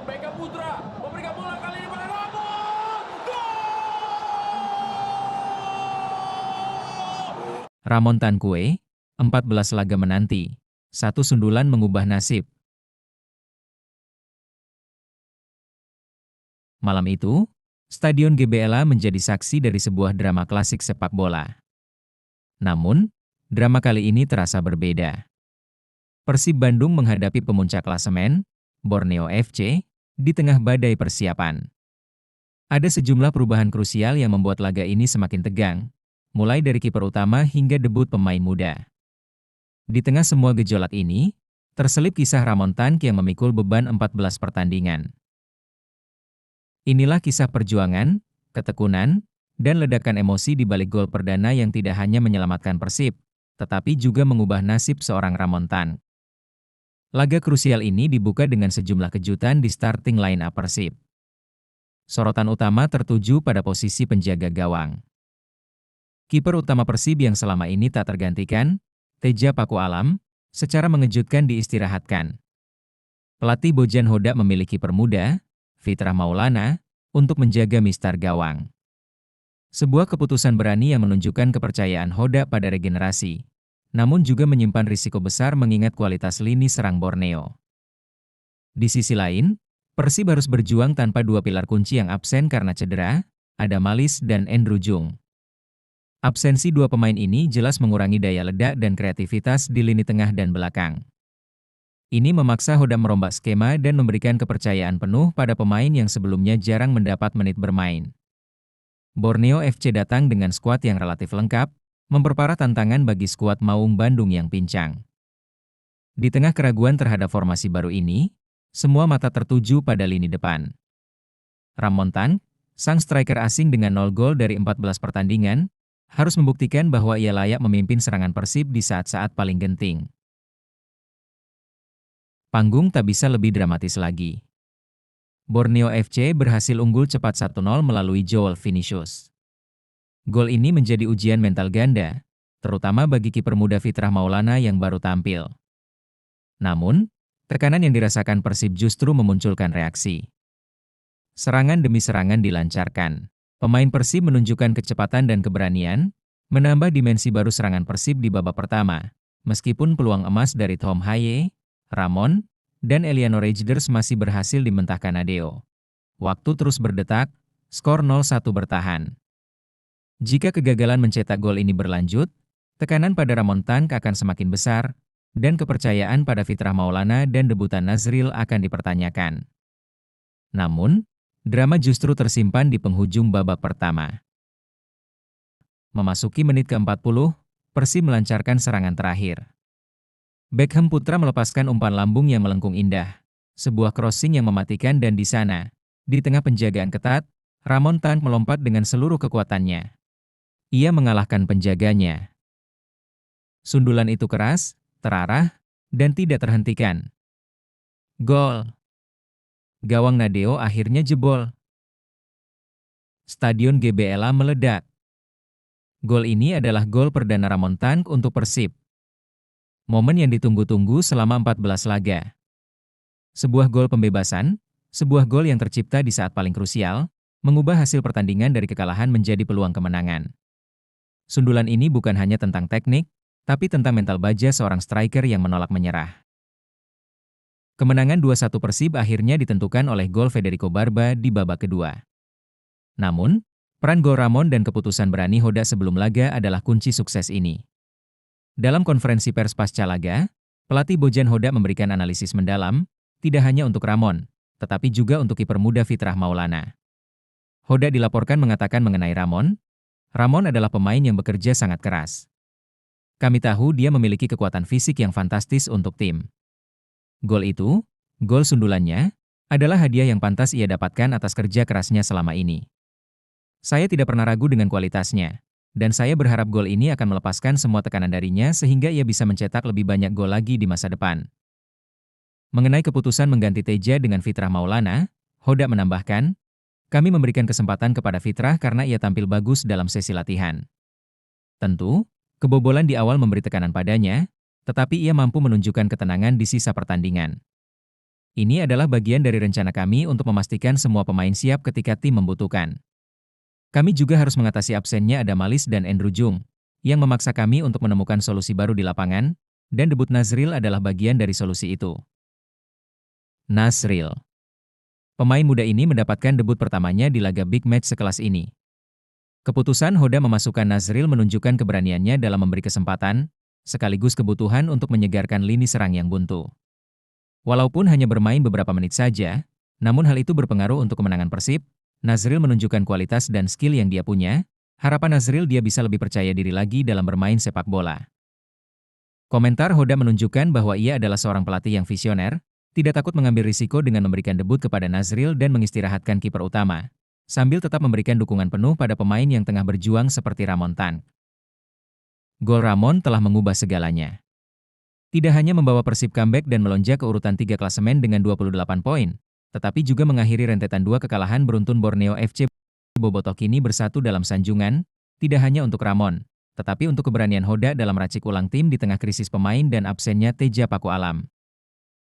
Beckham Putra memberikan bola kali ini pada Ramon. Gol! Ramon Tankue, 14 laga menanti, satu sundulan mengubah nasib. Malam itu, Stadion GBLA menjadi saksi dari sebuah drama klasik sepak bola. Namun, drama kali ini terasa berbeda. Persib Bandung menghadapi pemuncak klasemen, Borneo FC, di tengah badai persiapan. Ada sejumlah perubahan krusial yang membuat laga ini semakin tegang, mulai dari kiper utama hingga debut pemain muda. Di tengah semua gejolak ini, terselip kisah Ramon Tank yang memikul beban 14 pertandingan. Inilah kisah perjuangan, ketekunan, dan ledakan emosi di balik gol perdana yang tidak hanya menyelamatkan Persib, tetapi juga mengubah nasib seorang Ramon Tank. Laga krusial ini dibuka dengan sejumlah kejutan di starting line-up Persib. Sorotan utama tertuju pada posisi penjaga gawang. Kiper utama Persib yang selama ini tak tergantikan, Teja Paku Alam, secara mengejutkan diistirahatkan. Pelatih Bojan Hodak memilih kiper muda, Fitrah Maulana, untuk menjaga mistar gawang. Sebuah keputusan berani yang menunjukkan kepercayaan Hodak pada regenerasi, namun juga menyimpan risiko besar mengingat kualitas lini serang Borneo. Di sisi lain, Persib harus berjuang tanpa dua pilar kunci yang absen karena cedera, ada Malis dan Andrew Jung. Absensi dua pemain ini jelas mengurangi daya ledak dan kreativitas di lini tengah dan belakang. Ini memaksa Hodak merombak skema dan memberikan kepercayaan penuh pada pemain yang sebelumnya jarang mendapat menit bermain. Borneo FC datang dengan skuad yang relatif lengkap, memperparah tantangan bagi skuad Maung Bandung yang pincang. Di tengah keraguan terhadap formasi baru ini, semua mata tertuju pada lini depan. Ramon Tank, sang striker asing dengan 0 gol dari 14 pertandingan, harus membuktikan bahwa ia layak memimpin serangan Persib di saat-saat paling genting. Panggung tak bisa lebih dramatis lagi. Borneo FC berhasil unggul cepat 1-0 melalui Joel Vinicius. Gol ini menjadi ujian mental ganda, terutama bagi kiper muda Fitrah Maulana yang baru tampil. Namun, tekanan yang dirasakan Persib justru memunculkan reaksi. Serangan demi serangan dilancarkan. Pemain Persib menunjukkan kecepatan dan keberanian, menambah dimensi baru serangan Persib di babak pertama, meskipun peluang emas dari Tom Haye, Ramon, dan Eliano Rejders masih berhasil dimentahkan Adeo. Waktu terus berdetak, skor 0-1 bertahan. Jika kegagalan mencetak gol ini berlanjut, tekanan pada Ramon Tank akan semakin besar, dan kepercayaan pada Fitrah Maulana dan debutan Nazril akan dipertanyakan. Namun, drama justru tersimpan di penghujung babak pertama. Memasuki menit ke-40, Persib melancarkan serangan terakhir. Beckham Putra melepaskan umpan lambung yang melengkung indah, sebuah crossing yang mematikan dan di sana, di tengah penjagaan ketat, Ramon Tank melompat dengan seluruh kekuatannya. Ia mengalahkan penjaganya. Sundulan itu keras, terarah, dan tidak terhentikan. Gol! Gawang Nadeo akhirnya jebol. Stadion GBLA meledak. Gol ini adalah gol perdana Ramon Tank untuk Persib. Momen yang ditunggu-tunggu selama 14 laga. Sebuah gol pembebasan, sebuah gol yang tercipta di saat paling krusial, mengubah hasil pertandingan dari kekalahan menjadi peluang kemenangan. Sundulan ini bukan hanya tentang teknik, tapi tentang mental baja seorang striker yang menolak menyerah. Kemenangan 2-1 Persib akhirnya ditentukan oleh gol Federico Barba di babak kedua. Namun, peran gol Ramon dan keputusan berani Hodak sebelum laga adalah kunci sukses ini. Dalam konferensi pers pasca laga, pelatih Bojan Hodak memberikan analisis mendalam, tidak hanya untuk Ramon, tetapi juga untuk kiper muda Fitrah Maulana. Hodak dilaporkan mengatakan mengenai Ramon adalah pemain yang bekerja sangat keras. Kami tahu dia memiliki kekuatan fisik yang fantastis untuk tim. Gol itu, gol sundulannya, adalah hadiah yang pantas ia dapatkan atas kerja kerasnya selama ini. Saya tidak pernah ragu dengan kualitasnya, dan saya berharap gol ini akan melepaskan semua tekanan darinya sehingga ia bisa mencetak lebih banyak gol lagi di masa depan. Mengenai keputusan mengganti Teja dengan Fitrah Maulana, Hodak menambahkan, kami memberikan kesempatan kepada Fitrah karena ia tampil bagus dalam sesi latihan. Tentu, kebobolan di awal memberi tekanan padanya, tetapi ia mampu menunjukkan ketenangan di sisa pertandingan. Ini adalah bagian dari rencana kami untuk memastikan semua pemain siap ketika tim membutuhkan. Kami juga harus mengatasi absennya Adamalis dan Andrew Jung, yang memaksa kami untuk menemukan solusi baru di lapangan, dan debut Nazril adalah bagian dari solusi itu. Nazril. Pemain muda ini mendapatkan debut pertamanya di laga big match sekelas ini. Keputusan Hoda memasukkan Nazril menunjukkan keberaniannya dalam memberi kesempatan, sekaligus kebutuhan untuk menyegarkan lini serang yang buntu. Walaupun hanya bermain beberapa menit saja, namun hal itu berpengaruh untuk kemenangan Persib. Nazril menunjukkan kualitas dan skill yang dia punya. Harapan Nazril dia bisa lebih percaya diri lagi dalam bermain sepak bola. Komentar Hoda menunjukkan bahwa ia adalah seorang pelatih yang visioner, tidak takut mengambil risiko dengan memberikan debut kepada Nazril dan mengistirahatkan kiper utama, sambil tetap memberikan dukungan penuh pada pemain yang tengah berjuang seperti Ramon Tan. Gol Ramon telah mengubah segalanya. Tidak hanya membawa Persib comeback dan melonjak ke urutan 3 klasemen dengan 28 poin, tetapi juga mengakhiri rentetan 2 kekalahan beruntun Borneo FC. Bobotoh kini bersatu dalam sanjungan, tidak hanya untuk Ramon, tetapi untuk keberanian Hoda dalam racik ulang tim di tengah krisis pemain dan absennya Teja Paku Alam.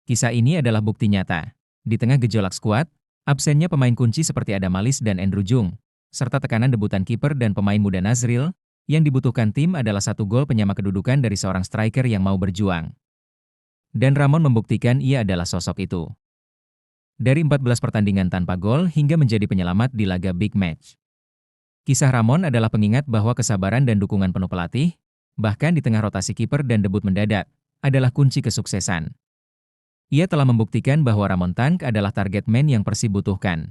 Kisah ini adalah bukti nyata. Di tengah gejolak skuad, absennya pemain kunci seperti Adamalis dan Andrew Jung, serta tekanan debutan kiper dan pemain muda Nazril, yang dibutuhkan tim adalah 1 gol penyama kedudukan dari seorang striker yang mau berjuang. Dan Ramon membuktikan ia adalah sosok itu. Dari 14 pertandingan tanpa gol hingga menjadi penyelamat di laga big match. Kisah Ramon adalah pengingat bahwa kesabaran dan dukungan penuh pelatih, bahkan di tengah rotasi kiper dan debut mendadak, adalah kunci kesuksesan. Ia telah membuktikan bahwa Ramon Tank adalah target man yang Persib butuhkan.